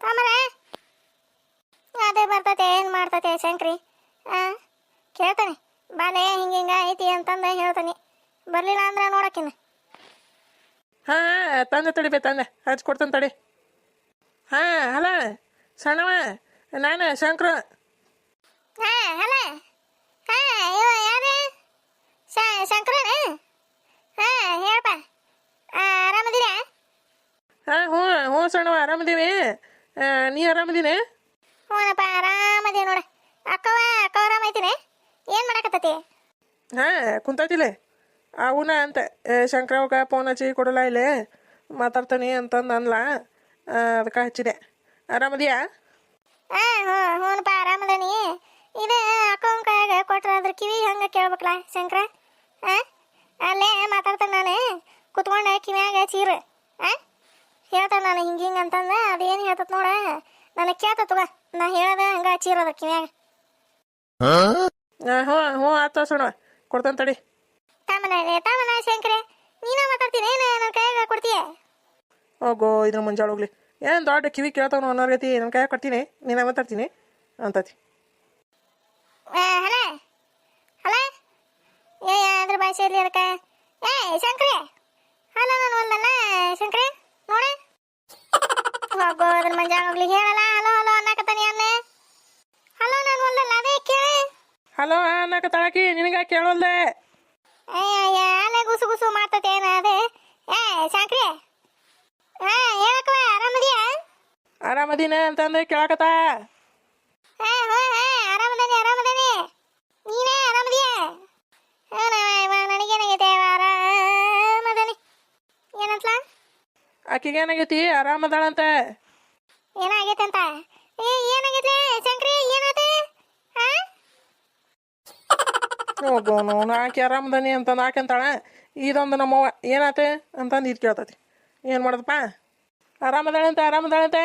ತಾಮರ ಅದೇ ಬರ್ತತೆ ಏನು ಮಾಡ್ತತೆ ಶಂಕ್ರಿ ಕೇಳ್ತಾನೆ ಬಾಲೆ ಹಿಂಗ ಐತಿ ಅಂತಂದ ಹೇಳ್ತಾನೆ. ಬರ್ಲಿಲ್ಲ ಅಂದ್ರೆ ನೋಡಕ್ಕಿನ್ನ. ತಂದೆ ತಡಿಬೇ ತಂದೆ ಹಚ್ಕೊಡ್ತಾನೆ ತಡಿ. ಹಲೋ ಸಣ್ಣವ, ನಾನು ಶಂಕ್ರು. ಹಲ ಇವ ಯಾರು ಶಂಕರನ? ಹೇಳಪ್ಪ, ಆರಾಮದಿರಾ? ಹ್ಞೂ ಸಣ್ಣವ ಆರಾಮದೀವಿ. ನೀ ಆರಾಮದೀನಿ? ಹ್ಞೂನಪ್ಪ ಆರಾಮದಿ ನೋಡ. ಅಕ್ಕ ಆರಾಮೈತಿನಿ. ಏನು ಮಾಡಕತ್ತತಿ? ಕುಂತೈತಿಲೆ ಅವನ ಅಂತ ಶಂಕರವ್ಗ ಫೋನ್ ಹಚ್ಚಿ ಕೊಡಲ್ಲ ಇಲ್ಲೇ ಮಾತಾಡ್ತಾನೆ ಅಂತಂದು ಅನ್ಲ, ಅದಕ್ಕೆ ಹಚ್ಚಿದೆ. ಆರಾಮದಿಯಾ? ಹ್ಞೂನಪ್ಪ ಆರಾಮದನಿ. ಇದು ಅಕ್ಕನ ಕೈಯಾಗ ಕೊಟ್ರ ಅದ್ರ ಕಿವಿ ಹಂಗೆ ಕೇಳ್ಬೇಕಲ್ಲ ಶಂಕರ. ಅಲ್ಲೇ ಮಾತಾಡ್ತಾನೆ ನಾನು ಕುತ್ಕೊಂಡೆ ಕಿವಿಯಾಗ ಚೀರು ಹೇಳ್ತಾನೆ ನಾನು ಹಿಂಗೆ ಅಂತಂದ. ಅದೇನು ಹೇಳ್ತತ್ ನೋಡ ನನಗೆ ಕೇಳ್ತತ್ವ. ನಾ ಹೇಳದ ಹಂಗೆ ಚೀರದ ಕಿವಿಯಾಗ. ಹ್ಞೂ ಆತ ಸಣ್ಣ ಕೊಡ್ತಾನೆ ತಡಿ. ತಾಮನ ಶಂಕರ ನೀನ ಮಾತಾಡ್ತೀನಿ ಏನು ನನ್ನ ಕೈಯಾಗ ಕೊಡ್ತೀಯ? ಹೋಗೋ ಇದ್ರ ಮುಂಜಾಳೆ ಹೋಗ್ಲಿ. ಏನು ದೊಡ್ಡ ಕಿವಿ ಕೇಳ್ತಾವನು ಅನ್ನೋರ್ಗತಿ ನನ್ನ ಕೈಯಾಗ ಕೊಡ್ತೀನಿ, ನೀನು ಮಾತಾಡ್ತೀನಿ ಅಂತತಿ. ಹಲ ಅದ್ರ ಭಾಷೆ ಇರಲಿ ಅದಕ್ಕೆ. ಶಂಕ್ರಿ ಹಲೋ ನಾನು ಒಂದಲ್ಲ ಶಂಕ್ರಿ ನೋಡ ಹೋಗೋ ಅದ್ರ ಮಂಜಾಳ ಹೋಗ್ಲಿ. ಹೇಳಲ್ಲ ಹಲೋ ಅನ್ನಕತ್ತಾನೆ ಅನ್ನೆ. ಹಲೋ ನಾನು ಒಂದಲ್ಲ ಅದೇ ಕೇಳಿ ಹಲೋ ಅನ್ನಕ ತಳಕಿ ನಿನಗ ಕೇಳೋಲ್ದೆ. ಅಲ್ಲೇ ಗುಸು ಮಾಡ್ತತೆ ಏನ ಅದೇ. ಶಂಕ್ರಿ ಹೇಳಕ್ಕವ ಆರಾಮದಿಯಾ? ಆರಾಮದೀನ ಅಂತಂದ್ರೆ ಕೇಳಕತ್ತ. ಆರಾಮದೇನಿ. ನೀನೇ ಆರಾಮದಿಯಾ? ನನಗೇನಾಗೈತೆ ಆರಾಮದನಿ. ಏನಂತಲ? ಆಕಿಗೇನಾಗೈತಿ? ಆರಾಮದಾಳಂತ. ಏನಾಗೈತೆ ಅಂತ? ಏನಾಗೈತೆ ಶಂಕ್ರಿ? ಏನಾಯ್ತು? ಹೋಗೋನು ಆಕೆ ಆರಾಮದನಿ ಅಂತಂದು ಆಕೆಂತಾಳ. ಇದೊಂದು ನಮ್ಮವ್ವ ಏನಾತೆ ಅಂತಂದು ಇದು ಕೇಳ್ತತಿ. ಏನು ಮಾಡೋದಪ್ಪ? ಆರಾಮದಾಳಂತ. ಆರಾಮದಾಳಂತ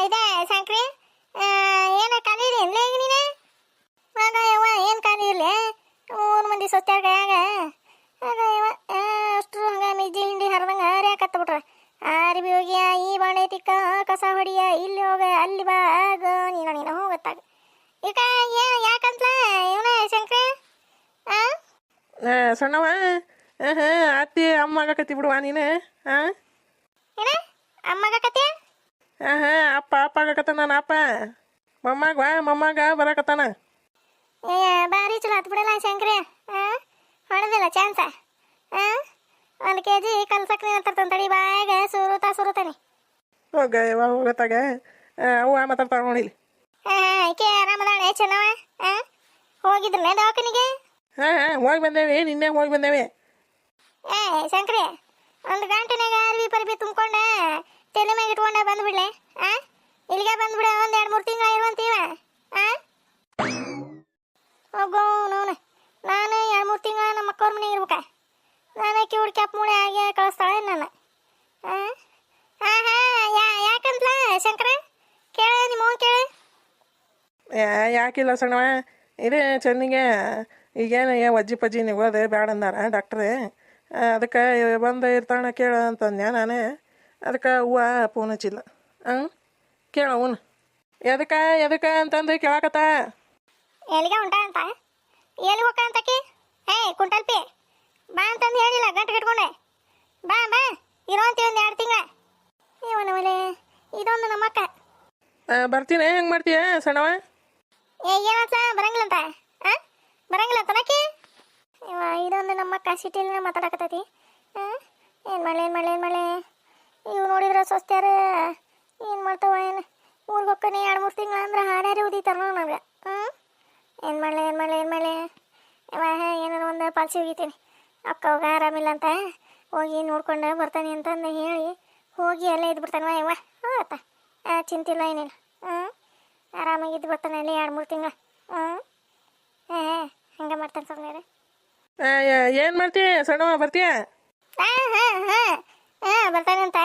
ಇದೆ ಶಂಕ್ರಿ. ಏನ ಖಾಲಿ ಇರಲಿ ಈಗ ನೀನು? ಏನು ಖಾಲಿ ಇರಲಿ? 3 ಮಂದಿ ಸೊತ್ಯಾರ ಕೈಯಾಗ ಅಷ್ಟು ಹಂಗೆ ಮಿಜ್ಜಿ ಹಿಂಡಿ ಹರಿದಂಗೆ ಹರಿಯಾಕತ್ತಬಿಟ್ರೆ ಅರಿಬಿ ಹೋಗಿಯ ಈ ಬಾಣೆ ತಿಕ್ಕ ಕಸ ಹೊಡಿಯ ಇಲ್ಲಿ ಹೋಗ ಅಲ್ಲಿ ಬಾ ಆಗ ನೀನು ಹೋಗತ್ತಾಗ ಈಗ ಏನು ಯಾಕಂತಲ ಇವನ ಶಂಕ್ರಿ? ಸಣ್ಣವ ಅತ್ತಿ ಅಮ್ಮಾಗಕತ್ತಿ ಬಿಡುವ ನೀನು. ಏನ ಅಮ್ಮಗಕತ್ತಿ? ಅಪ್ಪ ಆಗಕತ್ತ ನಾನು. ಅಪ್ಪ ಮೊಮ್ಮಗ ಬರಕತ್ತಾನ. ಭಾರಿ ಚಲೋ ಆತ್ ಬಿಡಲ್ಲ ಶಂಕ್ರಿ. ಹೊಡೆದಿಲ್ಲ ಚಾನ್ಸ. 1 kg ಕಲ್ಸಕ್ರಿ ತರ್ತಾನೆ ತಡಿ ಬಾಯಾಗ ಸುರುತಾನೆ. ಹೋಗ ಹೋಗತ್ತಾಗ ಅವ್ವ ಮಾತಾಡ್ತಾಳ ನೋಡಿಲಿ. ಈಕೆ ಆರಾಮದಾಳೆ ಚೆನ್ನವ? ಹೋಗಿದ್ರಲ್ಲ ದವಾಖಾನಿಗೆ? ಹೋಗಿ ಬಂದೇವಿ, ನಿನ್ನೆ ಹೋಗಿ ಬಂದೇವಿ. ಶಂಕ್ರಿ 1 ಗಂಟೆನಾಗ ಅರ್ವಿ ತುಂಬ್ಕೊಂಡ ತಲೆ ಮ್ಯಾಗ ಇಟ್ಕೊಂಡ ಬಂದ್ಬಿಡ್ಲೆ. ಇಲ್ಲಿಗೆ ಬಂದ್ಬಿಡ. 1-2-3 ತಿಂಗಳ ಇರುವಂತೀವ. ಹೋಗೋ ನೋನು ನಾನು 2-3 ತಿಂಗಳ ನಮ್ಮ ಅಕ್ಕವ್ರ ಮನೆಗೆ ಇರ್ಬೇಕ. ನಾನು ಕಿವುಡ್ ಕ್ಯಾಪ್ ಮೂಳೆ ಆಗಿ ಕಳಿಸ್ತಾಳೆ ನಾನು. ಯಾಕಂತಲ ಶಂಕರ? ಕೇಳ ನಿಮ್ಮವ್ನು ಕೇಳ. ಯಾಕಿಲ್ಲ ಸಣ್ಣವ, ಇದು ಚೆನ್ನಿಗೆ ಈಗೇನು ವಜ್ಜಿ ಪಜ್ಜಿ ನಿಗೋದು ಬ್ಯಾಡ ಅಂದಾರ ಡಾಕ್ಟ್ರೇ. ಅದಕ್ಕೆ ಬಂದು ಇರ್ತಾಳೆ ಕೇಳ ಅಂತಂದೆ ನಾನು. ಅದಕ್ಕೆ ಹೂವು ಫೋನ್ ಹಚ್ಚಿಲ್ಲ. ಕೇಳ ಅವನು ಎದಕ್ಕೆ ಅಂತಂದು ಕೇಳಕತ್ತ. ಎಲ್ಲಿಗೆ ಹೊಂಟ ಅಂತ? ಎಲ್ಲಿ ಹೋಗ ಅಂತಕಿ? ಕುಂಟಲ್ಪಿ ಬಾ ಅಂತಂದು ಹೇಳಿಲ್ಲ ಗಂಟು ಕಟ್ಕೊಂಡೆ. ಬಾ ಇರೋಂತೀವಿ 1-2 ತಿಂಗಳ. ಇವನವಲೆ ಇದೊಂದು ನಮ್ಮಕ್ಕ. ಬರ್ತೀನಿ. ಹೆಂಗೆ ಮಾಡ್ತೀಯ ಸಣ್ಣವ? ಏನಂತ ಬರಂಗಿಲ್ಲಂತ? ಬರಂಗಿಲ್ಲ ನಕ್ಕಿ. ಇದೊಂದು ನಮ್ಮಕ್ಕ ಸಿಟಿಲಿನ ಮಾತಾಡಕತ್ತೈತಿ. ಏನು ಮಾಡಲಿ ಇವು ನೋಡಿದ್ರೆ ಸ್ವಸ್ತ್ಯಾರ ಏನು ಮಾಡ್ತಾವ ಏನು? ಊರಿಗೆ ಹೋಗ್ತಾನೆ 2-3 ತಿಂಗಳ ಅಂದ್ರೆ ಹಾಡ್ಯಾರಿ ಉದೀತಾರ ನನಗೆ. ಏನು ಮಾಡಲಿ ಏನಾರು ಒಂದು ಪಾಲ್ಸಿ ಹೋಗಿತೀನಿ. ಅಕ್ಕ ಹೋಗ ಆರಾಮಿಲ್ಲ ಅಂತ ಹೋಗಿ ನೋಡ್ಕೊಂಡು ಬರ್ತಾನೆ ಅಂತಂದು ಹೇಳಿ ಹೋಗಿ ಅಲ್ಲೇ ಇದ್ದು ಬಿಡ್ತಾನೆ. ಇವ ಹೋಗತ್ತ ಚಿಂತಿಲ್ಲ ಏನಿಲ್ಲ. ಆರಾಮಾಗಿದ್ದು ಬರ್ತಾನೆ ಅಲ್ಲಿ 2-3 ತಿಂಗಳ. ಹಂಗೆ ಮಾಡ್ತಾನೆ ಸುಮ್ಮನೆ. ಏನು ಮಾಡ್ತೀಯ ಸಣ್ಣವ? ಬರ್ತೀಯ? ಬರ್ತಾನೆ ಅಂತ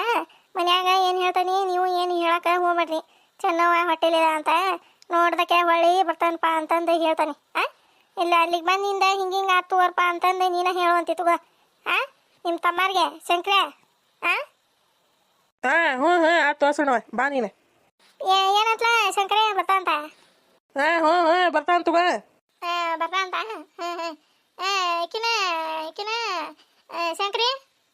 ಮನ್ಯಾಗ ಏನು ಹೇಳ್ತಾನೆ. ನೀವು ಏನು ಹೇಳಕ್ಕೆ ಹೋಗ್ಬೇಡ್ರಿ. ಚೆನ್ನವ ಹೊಟ್ಟೆಲಿದ ಅಂತ ನೋಡ್ದಕ್ಕೆ ಹೊಳ್ಳಿ ಬರ್ತಾನಪ್ಪ ಅಂತಂದು ಹೇಳ್ತಾನೆ. ಇಲ್ಲ ಅಲ್ಲಿಗೆ ಬಂದಿಂದ ಹಿಂಗೆ ಆತುವರ್ಪ ಅಂತಂದು ನೀನ ಹೇಳುವಂತಿತ್ತು. ನಿಮ್ಮ ತಮ್ಮಾರಿಗೆ ಶಂಕ್ರ. ತೋರ್ಸಣವ ಬಾ ನೀನು. ಏನಂತ ಶಂಕರೇ ಬರ್ತಾಂತ? ಹ್ಞೂ ಬರ್ತಾನ ತಗೋ. ಬರ್ತಾಂತ? ಈಕಿನ ಈಕಿನ ಶಂಕರಿ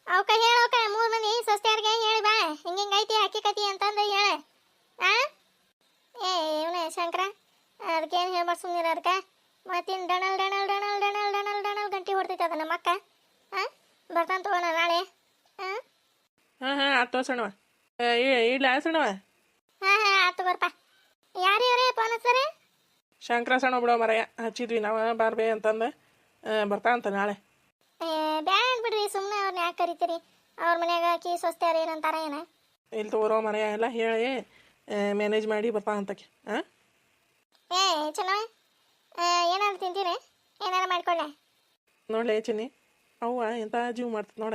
ಅವಕ್ಕ ಹೇಳೋಕ 3 ಮಂದಿ ಸೊಸ್ತ್ಯಾರಿಗೆ ಹೇಳಿ ಬಾ, ಹಿಂಗಿಂಗ್ ಐತಿ ಅಕ್ಕಿ ಕತಿ ಅಂತಂದು ಹೇಳ. ಇವನ ಶಂಕರ ಅದಕ್ಕೇನು ಹೇಳ್ಬಾರ್ದು ಸುಮ್ಮನಿರ. ಅದಕ್ಕೆ ಮತ್ತಿನ್ ಡಣಲ್ ಡಣಲ್ ಡಣಲ್ ಡಣಲ್ ಡಣಲ್ ಡಣಲ್ ಗಂಟಿ ಹೊಡ್ತೈತೆ ಅದ ನಮ್ಮ ಅಕ್ಕ. ಬರ್ತಾನ ತಗೋಣ ನಾಳೆ. ಹಾಂ ಅದು ತೋರ್ಸಣವ. ಇಲ್ಲ ಸಣ್ಣವ. ಆತು ಬರ್ಪ. ಯಾರು ಇವರೇ ಫೋನ್ ಹಚ್ಚಾರೆ? ಶಂಕರ ಸಣ್ಣ ಬಿಡೋ ಮರಯ್ಯ ಹಚ್ಚಿದ್ವಿ ನಾವು ಬಾರ್ಬೇ ಅಂತಂದು. ಬರ್ತಾ ಅಂತ ನಾಳೆ. ಬ್ಯಾಡ ಬಿಡ್ರಿ, ಸುಮ್ಮನೆ ಅವ್ರನ್ನ ಯಾಕೆ ಕರಿತೀರಿ? ಅವ್ರ ಮನ್ಯಾಗ ಅಕ್ಕಿ ಸ್ವಸ್ತ್ಯಾರ ಏನಂತಾರ ಏನ? ಇಲ್ಲಿ ತಗೋರೋ ಮರಯ್ಯ ಎಲ್ಲ ಹೇಳಿ ಮ್ಯಾನೇಜ್ ಮಾಡಿ ಬರ್ತಾ ಅಂತಕ್ಕೆ. ಚೆನ್ನವ ಏನಾದ್ರು ತಿಂತೀನಿ? ಏನಾರು ಮಾಡ್ಕೊಳ್ಳೆ? ನೋಡ್ಲೆ ಚಿನ್ನಿ, ಅವ್ವ ಎಂಥ ಜೀವ ಮಾಡ್ತದೆ ನೋಡ.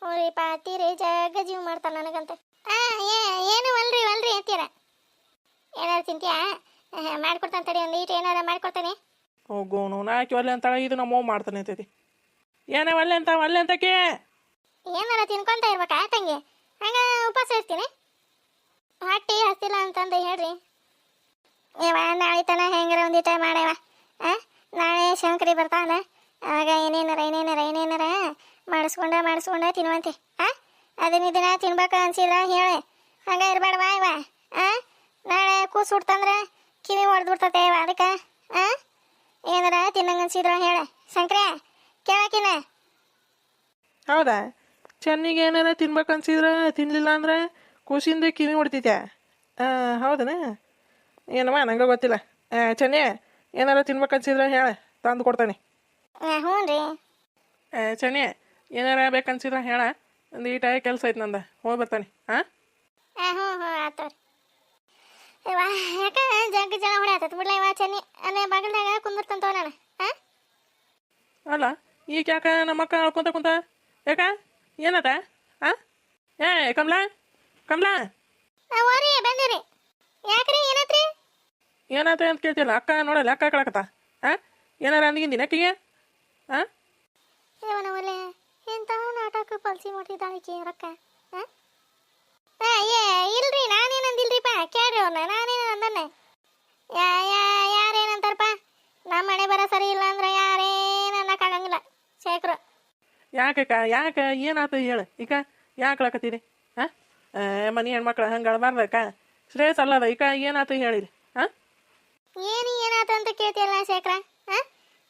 ಹ್ಞೂ ಪಾತೀರಿ ಜಗ್ಗ ಜೀವ ಮಾಡ್ತಾರ ನನಗಂತ. ಏನು ಒಲ್ರಿ ಅಂತೀರ? ಏನಾರು ತಿಂತೀಯಾ? ಮಾಡ್ಕೊಡ್ತಾನೆ ತಡಿ, ಒಂದು ಈಟು ಏನಾರ ಮಾಡ್ಕೊಡ್ತಾನೆ. ಹೋಗೋನು ನಾಕಿ ಒಲ್ಲೆ ಅಂತಾಳೆ, ಇದು ನಮ್ಮವ್ ಮಾಡ್ತಾನೆ ಅಂತೈತಿ. ಏನೇ ಒಲ್ಲೆ ಅಂತಕ್ಕೆ ಏನಾರ ತಿನ್ಕೊಂತ ಇರ್ಬೇಕಾ ತಂಗಿ? ಹಂಗ ಉಪವಾಸ ಇರ್ತೀನಿ? ಹೊಟ್ಟಿ ಹಸ್ತಿಲ್ಲ ಅಂತಂದು ಹೇಳ್ರಿ. ನಾಳೆ ತನ ಹೆಂಗಾರ ಒಂದಿಟ ಮಾಡವ. ನಾಳೆ ಶಂಕರಿ ಬರ್ತಾನ, ಆಗ ಏನೇನಾರ ಮಾಡಿಸ್ಕೊಂಡ ತಿನ್ನುವಂತೆ. ಅದನ್ನ ಇದನ್ನ ತಿನ್ಬೇಕು ಅನ್ಸಿದ್ರ ಹೇಳಿ, ಹಂಗ ಇರ್ಬೇಡವಾ ಇವ. ನಾಳೆ ಕೂಸು ಹುಡ್ತಂದ್ರೆ ಕಿವಿ ಹೊಡೆದ್ಬಿಡ್ತತೆ ಇವ. ಅದಕ್ಕೆ ಏನಾರ ತಿನ್ನಂಗ ಅನ್ಸಿದ್ರ ಹೇಳ ಶಂಕರ, ಕೇಳಕಿನ. ಹೌದಾ? ಚೆನ್ನಿಗೆ ಏನಾರ ತಿನ್ಬೇಕು ಅನ್ಸಿದ್ರೆ ತಿನ್ನಲಿಲ್ಲ ಅಂದ್ರೆ ಖುಷಿಯಿಂದ ಕಿವಿ ಹೊಡ್ತೈತೆ. ಹೌದನ? ಏನಮ್ಮ ನಂಗೆ ಗೊತ್ತಿಲ್ಲ. ಚೆನ್ನಿ ಏನಾರ ತಿನ್ಬೇಕು ಅನ್ಸಿದ್ರೆ ಹೇಳ, ತಂದು ಕೊಡ್ತಾನೆ. ಹ್ಞೂ ರೀ. ಚೆನ್ನಿ ಏನಾರ ಬೇಕನ್ಸಿದ್ರೆ ಹೇಳ, ಒಂದು ಈ ಟೈ ಕೆಲಸ ಐತೆ ನಂದ, ಹೋಗಿ ಬರ್ತಾನೆ. ಹ್ಞೂ ಆತು ರೀ. ಇವ ಯಾಕ ಜಗ್ಗ ಜನ ಹೊಡ್ಯಾತತ್ ಬಿಡ್ಲ ಇವ ಚೆನ್ನಿ. ಅಲ್ಲೇ ಬಾಗಿಲ್ದಾಗ ಕುಂದಿರ್ತಂತವ ನಾನು. ಅಲ್ಲ ಈಗ ಯಾಕ ನಮ್ಮಕ್ಕ ಕುಂತ ಯಾಕ ಏನತ? ಕಮಲಾ ಓರಿ ಬಂದಿರಿ. ಯಾಕ್ರಿ ಏನತ್ರಿ? ಏನಾತ ಅಂತ ಕೇಳ್ತಿಲ್ಲ. ಅಕ್ಕ ನೋಡಲ್ಲ, ಅಕ್ಕ ಕಳಕತ್ತ. ಏನಾರ ಅಂದಿಗಿಂದಿನ ಅಕ್ಕಿಗೆ? ಇವನವಲ್ಲೇ ಎಂತ ನಾಟಕ ಪಲ್ಸಿ ಮಾಡ್ತಿದ್ದಾಳೆ ಈಕಿ ರೊಕ್ಕ. ಇಲ್ರಿ ನಾನೇನಂದಿಲ್ರಿಪ್ಪ, ಕೇಳ್ರಿ ಅವ್ರನ್ನ. ನಾನೇನ ಅಂದನೆ? ಯಾರೇನಂತಾರಪ್ಪ? ನಮ್ಮ ಮನೆ ಬರ ಸರಿ ಇಲ್ಲ ಅಂದ್ರೆ ಯಾರೇನ ಅನ್ನಕ್ಕಾಗಂಗಿಲ್ಲ ಶೇಖರು. ಯಾಕೆ ಏನಾತ ಹೇಳು ಈಗ? ಯಾಕೆ ಕಳಕತ್ತೀರಿ? ಮನೆ ಹೆಣ್ಮಕ್ಳು ಹಂಗೆ ಅಳಬಾರ್ದಕ್ಕ, ಶ್ರೇಯಸ್ ಅಲ್ಲದ. ಈಗ ಏನಾತ ಹೇಳಿರಿ? ಏನಾತ ಅಂತ ಕೇಳ್ತಿಯಲ್ಲ ಶೇಖರ?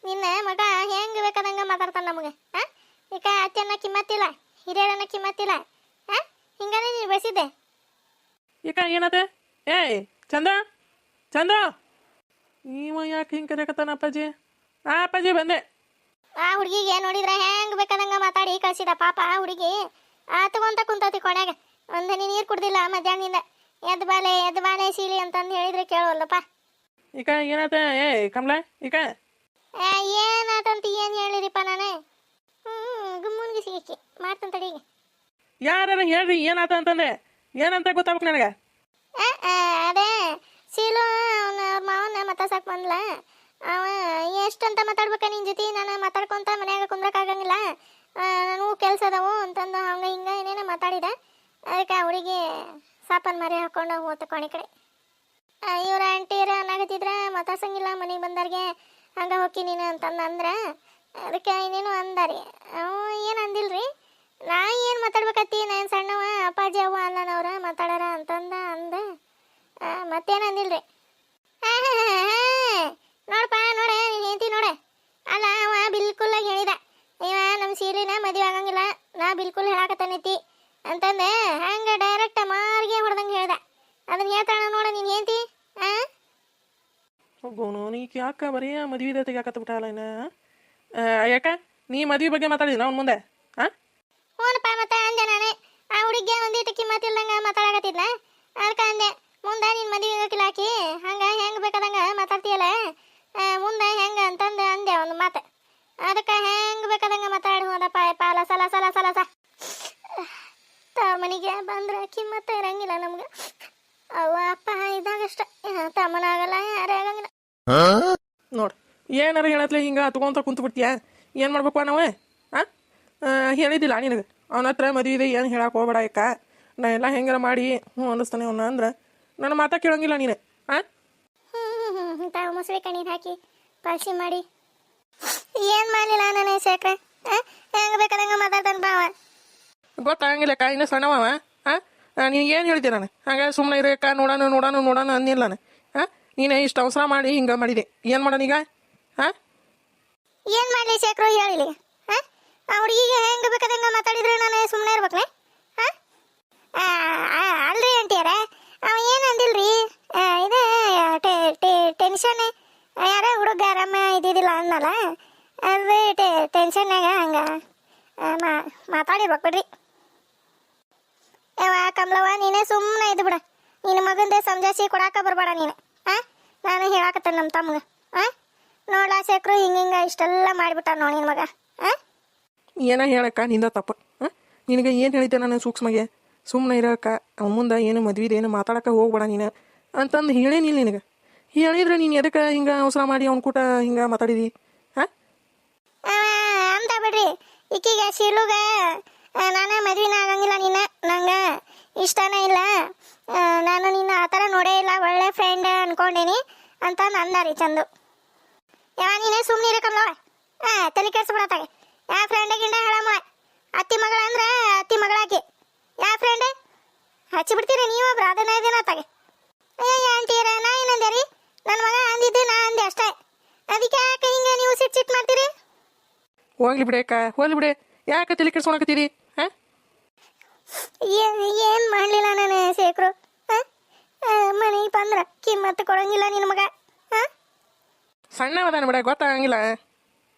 ನಿನ್ನ ಮಗ ಹೆಂಗ್ ಬೇಕಾದಂಗ ಮಾತಾಡ್ತಾನ ನಮಗೆ. ಈಗ ಅತ್ತೆನ್ನ ಕಿಮ್ಮತ್ತಿಲ್ಲ, ಹಿರಿಯರನ್ನ ಕಿಮ್ಮತ್ತಿಲ್ಲ. ಹಿಂಗಾನೆ ನೀನು ಬೆಳೆಸಿದ್ದೆ. ಈಗ ಏನಾತ? ಚಂದ ಇವ ಯಾಕೆ ಹಿಂಗೆ ಕರೆಯಕತ್ತಾನ ಅಪ್ಪಾಜಿ? ಅಪ್ಪಾಜಿ ಬಂದೆ. ಆ ಹುಡುಗಿಗೆ ನೋಡಿದ್ರೆ ಹೆಂಗ್ ಬೇಕಾದಂಗ ಮಾತಾಡಿ ಕಳ್ಸಿದ ಪಾಪ. ಆ ಹುಡುಗಿ ತಗೊಂತ ಕುಂತತಿ ಕೊನೆಗೆ. ಒಂದು ನೀರು ಕುಡ್ದಿಲ್ಲ ಮಧ್ಯಾಹ್ನದಿಂದ. ಎದ್ದು ಬಾಲೆ ಸೀಲಿ ಅಂತಂದು ಹೇಳಿದ್ರೆ ಕೇಳೋಲ್ಲಪ್ಪ. ಈಗ ಏನಾತ? ಕಮಲಾ ಈಗ ಏನಾತಂತ ಏನು ಹೇಳಿರಿಪ್ಪ ನಾನು? ಗುಮ್ಮನ್ಗೆ ಸಿಕ್ಕಿ ಮಾಡ್ತಾನೆ ತಡಿ. ಯಾರು ಹೇಳ್ರಿ ಏನಾತ ಅಂತಂದೆ? ಏನಂತ ಗೊತ್ತಾಗ್ಬೇಕು ನನಗೆ. ಅದೇ ಸೀಲು ಅವ್ರ ಮಾವನ್ನ ಮಾತಾಡ್ಸಕ್ ಬಂದ್ಲ. ಅವ ಎಷ್ಟಂತ ಮಾತಾಡ್ಬೇಕ ನಿನ್ ಜೊತೆ? ನಾನು ಮಾತಾಡ್ಕೊಂತ ಮನ್ಯಾಗ ಕುಂದ್ರಕ್ಕಾಗಂಗಿಲ್ಲ, ನನಗೂ ಕೆಲಸ ಅದಾವು ಅಂತಂದು ಹಂಗ ಹಿಂಗ ಏನೇನೋ ಮಾತಾಡಿದ. ಅದಕ್ಕೆ ಅವಳಿಗೆ ಸಾಪನ್ ಮರಿ ಹಾಕೊಂಡು ಹೋತ ಕೊನೆ ಕಡೆ. ಇವ್ರ ಆಂಟಿಯರ ಅನ್ನಾಗತ್ತಿದ್ರ ಮಾತಾಡ್ಸಂಗಿಲ್ಲ ಮನೆಗೆ ಬಂದವ್ರಿಗೆ, ಹಂಗ ಹೋಗಿ ನೀನು ಅಂತಂದು ಅಂದ್ರೆ ಅದಕ್ಕೆ ಏನೇನು ಅಂದಾರಿ. ಏನು ಅಂದಿಲ್ರಿ. ನಾ ಏನು ಮಾತಾಡ್ಬೇಕತ್ತಿ? ನಾನು ಸಣ್ಣವ, ಅಪ್ಪಾಜಿ ಅವ್ವ ಅನ್ನನವ್ರ ಮಾತಾಡಾರ ಅಂತಂದ ಅಂದೆ. ಮತ್ತೇನು ಅಂದಿಲ್ರಿ. ನೋಡಪ್ಪ ನೋಡ ನೀನು ಹೇಳ್ತಿ ನೋಡ. ಅಲ್ಲ ಅವ ಬಿಲ್ಕುಲ್ಲಾಗಿ ಹೇಳಿದ, ಇವ ನಮ್ಮ ಸೀರಿನ ಮದುವೆ ಆಗಂಗಿಲ್ಲ, ನಾ ಬಿಲ್ಕುಲ್ ಹೇಳಾಕತ್ತನೈತಿ ಅಂತಂದೆ. ಹಂಗೆ ಡೈರೆಕ್ಟ್ ಮಾರ್ಗೆ ಹೊಡೆದಂಗೆ ಹೇಳ್ದ. ಅದನ್ನ ಹೇಳ್ತಾಳ ನೋಡ ನೀನು ಹೇಳ್ತಿ. ಹೋಗೋನು ನೀ ಯಾಕೆ ಬರೀ ಮದುವೆ ತೆಗಿಯಾಕತ್ತ ಬಿಟ್ಟಾಲ ಇನ್ನ? ಯಾಕ ನೀ ಮದುವೆ ಬಗ್ಗೆ ಮಾತಾಡಿದ ಅವ್ನ ಮುಂದೆ? ಹ್ಞೂನಪ್ಪ ಮತ್ತೆ ಅಂದೆ ನಾನು. ಆ ಹುಡುಗಿಗೆ ಒಂದಿಟ್ಟು ಕಿಮ್ಮತ್ತಿಲ್ದಂಗೆ ಮಾತಾಡಕತ್ತಿದ್ನ. ಅದಕ್ಕೆ ಅಂದೆ ಮುಂದೆ ನೀನು ಮದುವೆ ಆಗಕ್ಕಿಲ್ಲ ಹಾಕಿ ಹಂಗೆ ಹೆಂಗೆ ಬೇಕಾದಂಗೆ ಮಾತಾಡ್ತೀಯಲ್ಲ ಮುಂದೆ ಹೆಂಗೆ ಅಂತಂದು ಅಂದೆ ಒಂದು ಮಾತು. ಅದಕ್ಕೆ ಹೆಂಗೆ ಬೇಕಾದಂಗೆ ಮಾತಾಡಿ ಹೋದಪ್ಪ ಪಾಲ ಸಲ ತವ್ರ ಮನೆಗೆ ಬಂದ್ರೆ ಕಿಮ್ಮತ್ತ ಇರಂಗಿಲ್ಲ ನಮ್ಗೆ. ಅವ್ವ ಅಪ್ಪ ಇದ್ದಾಗಷ್ಟ ತಮ್ಮನಾಗಲ್ಲ, ಯಾರೇ ಆಗಂಗಿಲ್ಲ. ನೋಡಿ ಏನಾರ ಹೇಳತ್ಲೆ ಹಿಂಗೆ ತಗೊಂತ ಕುಂತು ಬಿಡ್ತೀಯ? ಏನು ಮಾಡ್ಬೇಕು ನಾವು? ಹೇಳಿದ್ದಿಲ್ಲ ನಿನಗೆ ಅವನ ಹತ್ರ ಮದುವೆ ಏನು ಹೇಳಕ್ಕೆ ಹೋಗ್ಬೇಡ. ಯಾಕ ನಾ ಎಲ್ಲ ಹೆಂಗಾರ ಮಾಡಿ ಹ್ಞೂ ಅನ್ನಿಸ್ತಾನೆ ಅವನ್ನ ಅಂದ್ರೆ ನನ್ನ ಮಾತಾ ಕೇಳಂಗಿಲ್ಲ ನೀನು ಹಾಂ ತಾವು ಮುಸುಳಿ ಕಣ್ಣೀರು ಹಾಕಿ ಪಾಲ್ಸಿ ಮಾಡಿ ಏನು ಮಾಡಲಿಲ್ಲ ನಾನೇ ಶೇಖರ ಹೆಂಗೆ ಬೇಕಾದಂಗೆ ಮಾತಾಡ್ತಾನೆ ಬಾವ. ಗೊತ್ತಾಗಂಗಿಲ್ಲ ಅಕ್ಕ ಇನ್ನೂ ಸಣ್ಣವ ಹಾಂ ನೀನು ಏನು ಹೇಳ್ತೀಯ ನಾನು ಹಂಗೆ ಸುಮ್ಮನೆ ಇರಕ್ಕ ನೋಡೋಣ ನೋಡೋಣ ನೋಡೋಣ ಅಂದಿಲ್ಲ ನಾನು ಹಾಂ ನೀನು ಇಷ್ಟು ಅವಸರ ಮಾಡಿ ಹಿಂಗೆ ಮಾಡಿದೆ ಏನು ಮಾಡೋಣ ಈಗ ಹಾಂ ಏನು ಮಾಡಲಿ ಶೇಖರು ಹೇಳಿಲಿ ಹಾಂ ಆ ಹುಡುಗಿಗೆ ಹೆಂಗೆ ಬೇಕಾದಂಗೆ ಮಾತಾಡಿದ್ರೆ ನಾನು ಸುಮ್ಮನೆ ಇರ್ಬೇಕನೆ ಹಾಂ ಅಲ್ರಿ ಅಂಟಿಯಾರ ಅವ ಏನು ಅಂದಿಲ್ರಿ ಇದು ಟೆನ್ಷನ್ ಯಾರ ಹುಡುಗ ಆರಾಮ ಇದ್ದಿದ್ದಿಲ್ಲ ಅನ್ನಲ್ಲ ಅದು ಟೆನ್ಷನ್ನಾಗ ಹಂಗೆ ಮಾತಾಡಿರ್ಬೇಕು ಬಿಡ್ರಿ. ಯಾವ ಕಮಲವ್ವ ನೀನೇ ಸುಮ್ಮನೆ ಇದ್ದು ಬಿಡ, ನಿನ್ನ ಮಗಂದೆ ಸಮಜಾಯಿಸಿ ಕೊಡಾಕ ಬರಬೇಡ ನೀನು ಹಾಂ. ನಾನು ಹೇಳಾಕತ್ತೇನೆ ನಮ್ಮ ತಮ್ಗೆ ಹಾಂ ನೋಡ್ಲಾ ಶೇಖರು ಹಿಂಗೆ ಇಷ್ಟೆಲ್ಲ ಮಾಡಿಬಿಟ್ಟ ನೋಡಿ ನಿನ್ನ ಮಗ ಹಾಂ. ಏನೋ ಹೇಳಕ್ಕ ನಿಂದ ತಪ್ಪು ಹಾಂ. ನಿನಗೆ ಏನು ಹೇಳಿದ್ದೆ ನಾನು ಸೂಕ್ಷ್ಮಗೆ ಸುಮ್ಮನೆ ಇರೋಕ್ಕ ಅವ್ನ ಮುಂದೆ ಏನು ಮದ್ವಿದು ಏನು ಮಾತಾಡೋಕೆ ಹೋಗ್ಬೇಡ ನೀನು ಅಂತಂದು ಹೇಳೇನಿಲ್ಲ ನಿನಗೆ. ಹೇಳಿದ್ರೆ ನೀನು ಎದಕ್ಕೆ ಹಿಂಗೆ ಅವಸರ ಮಾಡಿ ಅವ್ನ ಕೂಟ ಹಿಂಗೆ ಮಾತಾಡಿದಿ ಹಾಂ. ಅಂತ ಬಿಡ್ರಿ ಈಕಿಗೆ ಶೀಲುಗ ನಾನು ಮದ್ವಿನ ಆಗಂಗಿಲ್ಲ ನೀನು ನಂಗೆ ಇಷ್ಟನೇ ಇಲ್ಲ, ನಾನು ನಿನ್ನ ಆ ಥರ ನೋಡೇ ಇಲ್ಲ, ಒಳ್ಳೆ ಫ್ರೆಂಡ್ ಅನ್ಕೊಂಡೇನಿ ಅಂತ ಅಂದಾರಿ ಚಂದು. ಯಾವ ನೀನೇ ಸುಮ್ಮನೆ ಇರಕಂದವ ತಲೆ ಕೆಡ್ಸ್ಬಿಡತ್ತಾಗೆ. ಯಾವ ಫ್ರೆಂಡ್ ಗಿಂಡ ಹೇಳಮ್ಮ ಅತ್ತಿ ಮಗಳ ಅಂದ್ರೆ ಅತ್ತಿ ಮಗಳಾಕಿ ಯಾವ ಫ್ರೆಂಡ್ ಹಚ್ಚಿಬಿಡ್ತೀರಿ ನೀವೊಬ್ರು ಅದನ್ನ ಇದೇನತ್ತಾಗೆ. ಅಯ್ಯ ಆಂಟಿಯರ ನಾ ಏನಂದೆ ರೀ, ನನ್ನ ಮಗ ಅಂದಿದ್ದು ನಾ ಅಂದೆ ಅಷ್ಟೇ, ಅದಕ್ಕೆ ಯಾಕೆ ಹಿಂಗೆ ನೀವು ಸಿಟ್ಟು ಮಾಡ್ತೀರಿ? ಹೋಗ್ಲಿ ಬಿಡೆ ಅಕ್ಕ ಹೋಗ್ಲಿ ಬಿಡೆ, ಯಾಕೆ ತಲೆ ಕೆಡ್ಸ್ಕೊಳಕತ್ತೀರಿ ಹಾಂ. ಏನು ಮಾಡಲಿಲ್ಲ ನಾನು ಶೇಖರು ಮನೆಗೆ ಬಂದ್ರೆ ಕಿಮ್ಮತ್ತು ಕೊಡಂಗಿಲ್ಲ ನಿನ್ನ ಮಗ ಹಾಂ. ಸಣ್ಣವದಾನ ಬಿಡ ಗೊತ್ತಾಗಂಗಿಲ್ಲ.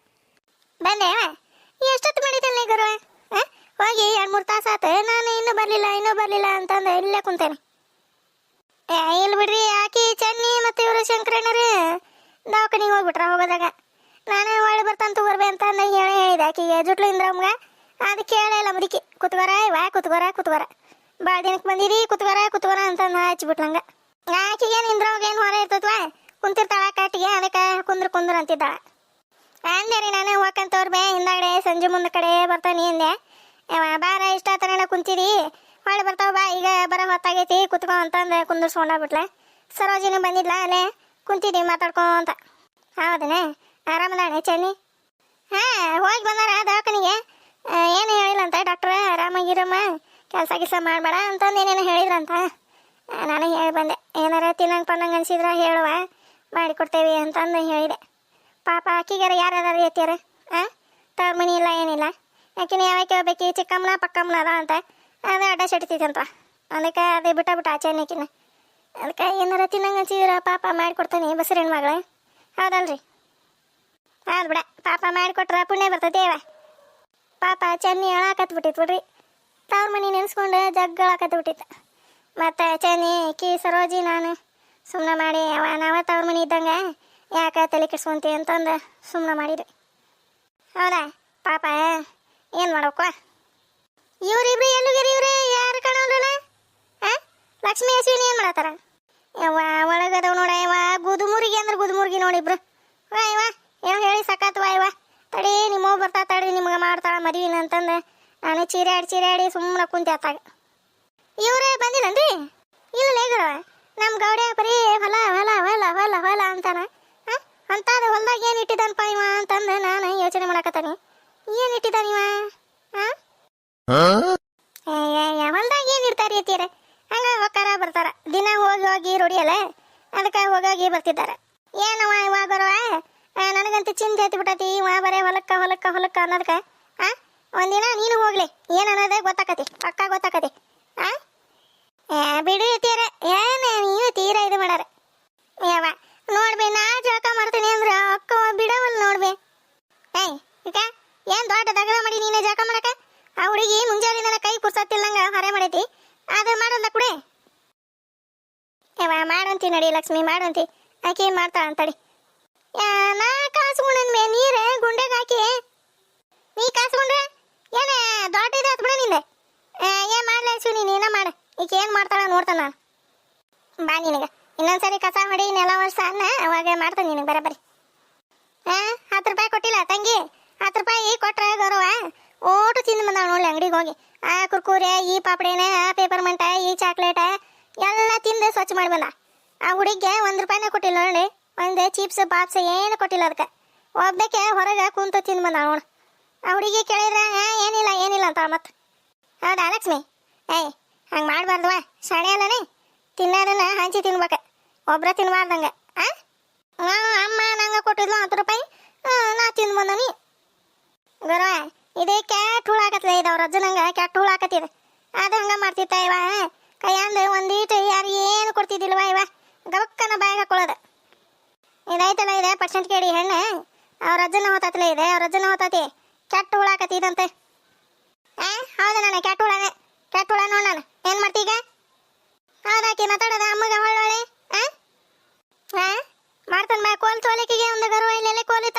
ಬಂದೆ ಎಷ್ಟೊತ್ತು ಮಾಡಿದ್ದಲ್ಲ ಗುರು ಹಾಂ, ಹೋಗಿ 2-3 ತಾಸು ಆತು, ನಾನು ಇನ್ನೂ ಬರಲಿಲ್ಲ ಅಂತಂದು ಇಲ್ಲೇ ಕುಂತೇನೆ. ಇಲ್ಲಿ ಬಿಡ್ರಿ ಆಕಿ ಚನ್ನಿ ಮತ್ತು ಇವರು ಶಂಕರಣ್ಣರು ದವಾಖಾನಿಗೆ ಹೋಗ್ಬಿಟ್ರ. ಹೋಗೋದಾಗ ನಾನು ಒಳ್ಳೆ ಬರ್ತಾನೆ ತಗೋರ್ಬೆ ಅಂತ ಹೇಳಿದೆ ಆಕಿಗೆ ಜುಟ್ಲು ಇಂದ್ರಮ್ಗ. ಅದು ಕೇಳಿಲ್ಲ ಮುದುಕಿ, ಕುತ್ಕೋರ ಭಾಳ ದಿನಕ್ಕೆ ಬಂದಿರಿ ಕುತ್ಕೋರ ಅಂತಂದು ಹಚ್ಬಿಟ್ಲಂಗ. ಆಕಿಗೇನು ಇಂದ್ರಮ್ಗೇನು ಹೊರ ಇರ್ತತ್ವ ಕುಂತಿರ್ತಾಳ ಕಟ್ಟಿಗೆ, ಅದಕ್ಕೆ ಕುಂದ್ರ ಅಂತಿದ್ದಾಳ. ಅಂದೆ ರೀ ನಾನು ಹೋಗಂತವ್ರ ಹಿಂದಾಗಡೆ ಸಂಜೆ ಮುಂದೆ ಕಡೆ ಬರ್ತಾನೆ ಅಂದೆ. ಬಾರ ಇಷ್ಟ ತನ ಕುಂತಿದಿ ಹೊಳೆ ಬರ್ತಾವ ಬಾ, ಈಗ ಬರೋ ಹೊತ್ತಾಗೈತಿ ಕುತ್ಕೋ ಅಂತಂದು ಕುಂದಿರ್ಸ್ಕೊಂಡಾಗ್ಬಿಟ್ಲೆ. ಸರೋಜಿನಿ ಬಂದಿದ್ಲ ಅಲ್ಲೇ ಕುಂತಿದ್ದೀವಿ ಮಾತಾಡ್ಕೊಂತ. ಹೌದನೇ ಆರಾಮದಾಳೆ ಚನ್ನಿ? ಹಾಂ ಹೋಗಿ ಬಂದಾರ ದವಾಖಾನಿಗೆ. ಏನು ಹೇಳಿಲ್ಲ ಅಂತ ಡಾಕ್ಟ್ರ, ಆರಾಮಾಗಿರಮ್ಮ ಕೆಲಸ ಮಾಡಬೇಡ ಅಂತಂದು ಏನೇನು ಹೇಳಿದ್ರಂತ. ನಾನು ಹೇಳಿ ಬಂದೆ, ಏನಾರ ತಿನ್ನಂಗೆ ಪನ್ನಂಗೆ ಅನ್ಸಿದ್ರ ಹೇಳುವ ಮಾಡಿಕೊಡ್ತೇವೆ ಅಂತಂದು ಹೇಳಿದೆ. ಪಾಪ ಆಕಿಗಾರ ಯಾರ್ಯಾರು ಎತ್ತಿಯಾರ ಹಾಂ, ತವ್ರ ಮನೆ ಇಲ್ಲ ಏನಿಲ್ಲ, ಯಾಕಿನ ಯಾವಾಗ ಹೋಗ್ಬೇಕಿ ಚಿಕ್ಕಮ್ಮನ ಪಕ್ಕಮ್ಮನ ಅದ ಅಂತ ಅದು ಅಡ್ಡ ಸೆಡ್ತಿತ್ತಂತ. ಅದಕ್ಕೆ ಅದೇ ಬಿಟ್ಟ ಆಚೆನಕಿನ. ಅದಕ್ಕೆ ಏನಾರ ತಿನ್ನಂಗೆ ಅನ್ಸಿದ್ರ ಪಾಪ ಮಾಡಿಕೊಡ್ತಾನೆ ಬಸ್ರ ಹೆಣ್ಮಗಳ. ಹೌದಲ್ರಿ? ಹೌದು ಬಿಡ, ಪಾಪ ಮಾಡಿಕೊಟ್ರ ಪುಣ್ಯ ಬರ್ತದೇವ. ಪಾಪ ಚನ್ನಿ ಅಳಾಕತ್ಬಿಟ್ಟಿತ್ತು ಬಿಡ್ರಿ, ತವ್ರ ಮನೆ ನೆನೆಸ್ಕೊಂಡು ಜಗ್ಗಳಾಕತ್ಬಿಟ್ಟಿತ್ತು. ಮತ್ತು ಚನ್ನಿ ಕಿ ಸರೋಜಿ ನಾನು ಸುಮ್ಮನೆ ಮಾಡಿ ನಾವ ತವ್ರ ಮನೆ ಇದ್ದಂಗೆ ಯಾಕೆ ತಲೆ ಕೆಡ್ಸ್ಕೊಂತಿ ಅಂತಂದು ಸುಮ್ಮನೆ ಮಾಡಿದ್ವಿ. ಹೌದಾ ಪಾಪ ಏನು ಮಾಡ್ಬೇಕು? ಇವ್ರಿಬ್ರು ಎಲ್ಲಿಗಿರಿ ಇವ್ರೆ ಯಾರು ಕಾಣೋಲ್ಲ ಹಾಂ. ಲಕ್ಷ್ಮೀ ಅಶ್ವಿನಿ ಏನು ಮಾಡತ್ತಾರ? ಯವ್ವ ಒಳಗದವ್ ನೋಡ ಯವ್ವ, ಗುದುಮುರ್ಗಿ ಅಂದ್ರೆ ಗುದುಮುರ್ಗಿ ನೋಡಿಬ್ರು. ಯವ್ವ ಏನೋ ಹೇಳಿ ಸಕಾತ್ವ ಯವ್ವ, ತಡಿ ನಿಮ್ಮ ಬರ್ತಾ ತಡಿ ನಿಮ್ಗೆ ಮಾಡ್ತಾಳ ಮದುವಿನ ಅಂತಂದು ನಾನು ಚೀರಾಡಿ ಸುಮ್ಮನೆ ಕುಂತೆ ಅತ್ತಾಗ. ಇವ್ರೇ ಬಂದಿಲ್ಲನ್ರಿ? ಇಲ್ಲ ಲೇಗರವ ನಮ್ಮ ಗೌಡೆ ಬರೀ ಹೊಲ ಅಂತಾನ ಹಾಂ. ಅಂತಾದ ಹೊಲ್ದಾಗ ಏನು ಇಟ್ಟಿದ್ದಾನಪ್ಪ ಇವ ಅಂತಂದು ನಾನು ಯೋಚನೆ ಮಾಡಕತ್ತಾನೆ. ಏನು ಇಟ್ಟಿದ್ದಾನ ಇವ ಹಾಂ? ಹೊಲ್ದಾಗ ಏನು ಇಡ್ತಾರೆ ಅತ್ತೀರ? ಹಂಗೆ ಹೋಗಾರ ಬರ್ತಾರ, ದಿನ ಹೋಗಿ ರೂಢಿಯಲ್ಲ, ಅದಕ್ಕೆ ಹೋಗಿ ಬರ್ತಿದ್ದಾರೆ. ಏನವ ಇವಾಗರವ ನನಗಂತೂ ಚಿಂತೆ ಎತ್ತಿ ಬಿಟ್ಟತಿ, ಇವ ಬರೇ ಹೊಲಕ್ಕ ಅನ್ನೋದಕ್ಕೆ ಹಾಂ. ಒಂದಿನ ನೀನು ಹೋಗ್ಲಿ ಏನು ಅನ್ನೋದೇ ಗೊತ್ತಾಕತಿ, ಪಕ್ಕ ಗೊತ್ತಾಕತಿ ಹಾಂ. ಬಿಡು ಎತ್ತೀರ ಏನು ನೀವು ತೀರ ಇದು ಮಾಡಾರ ಯಾವ ನೋಡ್ಬಿ. ನಾ ಜಳಕ ಮಾಡ್ತೀನಿ ಅಂದ್ರೆ ಅಕ್ಕ ಬಿಡವಲ್ಲ ನೋಡ್ಬಿ. ಈಗ ಏನು ದೊಡ್ಡ ದಗದ ಮಾಡಿ ನೀನೇ ಜಳಕ ಮಾಡಕ? ಆ ಹುಡುಗಿ ಮುಂಜಾನೆ ಕೈ ಪುರ್ಸತ್ತಿಲ್ಲಂಗ ಹೊರೆ ಮಾಡೈತಿ, ಅದು ಮಾಡೋದ ಕುಡಿ ಯವ್ವ. ಮಾಡಂತಿ ನಡಿ ಲಕ್ಷ್ಮಿ ಮಾಡಂತಿ, ಆಕೆ ಮಾಡ್ತಾಳ ಅಂತಡಿ. ನಾ ಕಾಸ್ಕೊಂಡೇ ನೀರು ಗುಂಡೆಗೆ ಹಾಕಿ ನೀ ಕಾಸ್ಕೊಂಡ್ರೆ ಏನೇ ದೊಡ್ಡ ಇದಾತ್ ಬಿಡ ನಿಂದೆ. ಏನು ಮಾಡ್ಲಿ ಅಶ್ವಿನಿ ನೀನ ಮಾಡ, ಈಗ ಏನು ಮಾಡ್ತಾಳ ನೋಡ್ತಾನ ನಾನು. ಬಾ ನಿನಗೆ ಇನ್ನೊಂದ್ಸರಿ ಕಸ ಹೊಡಿ ನೆಲ ವರ್ಷ ಅನ್ನ ಅವಾಗ ಮಾಡ್ತಾನೆ ನಿನಗೆ ಬರೀ. 10 ರೂಪಾಯಿ ಕೊಟ್ಟಿಲ್ಲ ತಂಗಿ? 10 ರೂಪಾಯಿ ಕೊಟ್ರೆ ಗೌರವ ಓಟು ತಿಂದು ಬಂದಾಳ ನೋಡಿ ಅಂಗಡಿಗೆ ಹೋಗಿ. ಆ ಕುರ್ಕುರೆ, ಈ ಪಾಪಡಿನ, ಆ ಪೇಪರ್ ಮಂಟ, ಈ ಚಾಕ್ಲೇಟ ಎಲ್ಲ ತಿಂದು ಸ್ವಚ್ಛ ಮಾಡಿ ಬಂದ. ಆ ಹುಡುಗಿಗೆ 1 ರೂಪಾಯಿನ ಕೊಟ್ಟಿಲ್ಲ ನೋಡಿ. ಒಂದು ಚಿಪ್ಸ್ ಬಾಪ್ಸ್ ಏನು ಕೊಟ್ಟಿಲ್ಲ ಅದಕ್ಕೆ. ಒಬ್ಬಕ್ಕೆ ಹೊರಗೆ ಕುಂತು ತಿಂದು ಬಂದ ನೋಡು. ಆ ಹುಡುಗಿ ಕೇಳಿದ್ರೆ ಏನಿಲ್ಲ ಏನಿಲ್ಲ ಅಂತ ಮತ್ತೆ. ಹೌದಾ ಲಕ್ಷ್ಮಿ? ಏಯ್ ಹಂಗೆ ಮಾಡಬಾರ್ದವ, ಶಾಣೆ ಅಲ್ಲನೇ. ತಿನ್ನೋದನ್ನ ಹಂಚಿ ತಿನ್ಬೇಕು, ಒಬ್ಬರ ತಿನ್ಬಾರ್ದಂಗೆ. ಅಮ್ಮ ನಂಗೆ ಕೊಟ್ಟಿದ್ಲು 10 ರೂಪಾಯಿ, ನಾ ತಿಂದು ಬಂದನಿ. ಗೌರವ ಇದೇ ಕ್ಯಾಟ್ ಹುಳಾಕತ್ಲೆ ಇದು. ಅವ್ರ ಅಜ್ಜ ನಂಗೆ ಕ್ಯಾಟ್ ಹುಳಾಕತ್ತಿದೆ. ಅದು ಹಂಗೆ ಮಾಡ್ತಿತ್ತ ಇವ. ಕೈಯಂದು ಒಂದೀಟು ಯಾರು ಏನು ಕೊಡ್ತಿದ್ದಿಲ್ವ ಇವ, ಗಬಕ್ಕನ ಬಾಯಿಗೆ ಹಾಕೊಳ್ಳೋದು. ಇದೈತಲ್ಲ ಇದೆ ಪರ್ಸೆಂಟ್ ಕೇಳಿ ಹೆಣ್ಣು. ಅವ್ರ ಅಜ್ಜನ ಹೋತತ್ಲೆ ಇದೆ, ಅವ್ರ ಅಜ್ಜನ ಹೋತತಿ. ಕೆಟ್ಟ ಹುಳಾಕತ್ತಿದಂತೆ. ಹೌದಾ, ನಾನು ಕೆಟ್ಟ ಹುಳನೇ. ಕೆಟ್ಟ ಹುಳ ನೋಡ್ ನಾನು ಏನು ಮಾಡ್ತೀಗ? ಹೌದಾಕಿ ಮಾತಾಡೋದ ಅಮ್ಮಗೆ ಹೊಳ್ಳೊಳ್ಳೆ ಮಾಡ್ತಾನೆ ಬಾ. ಕೋಲ್ ತೋಲಿಕೆಗೆ ಒಂದು ಗರ್ವ ಇಲ್ಲೆಲ್ಲ ಕೋಲಿ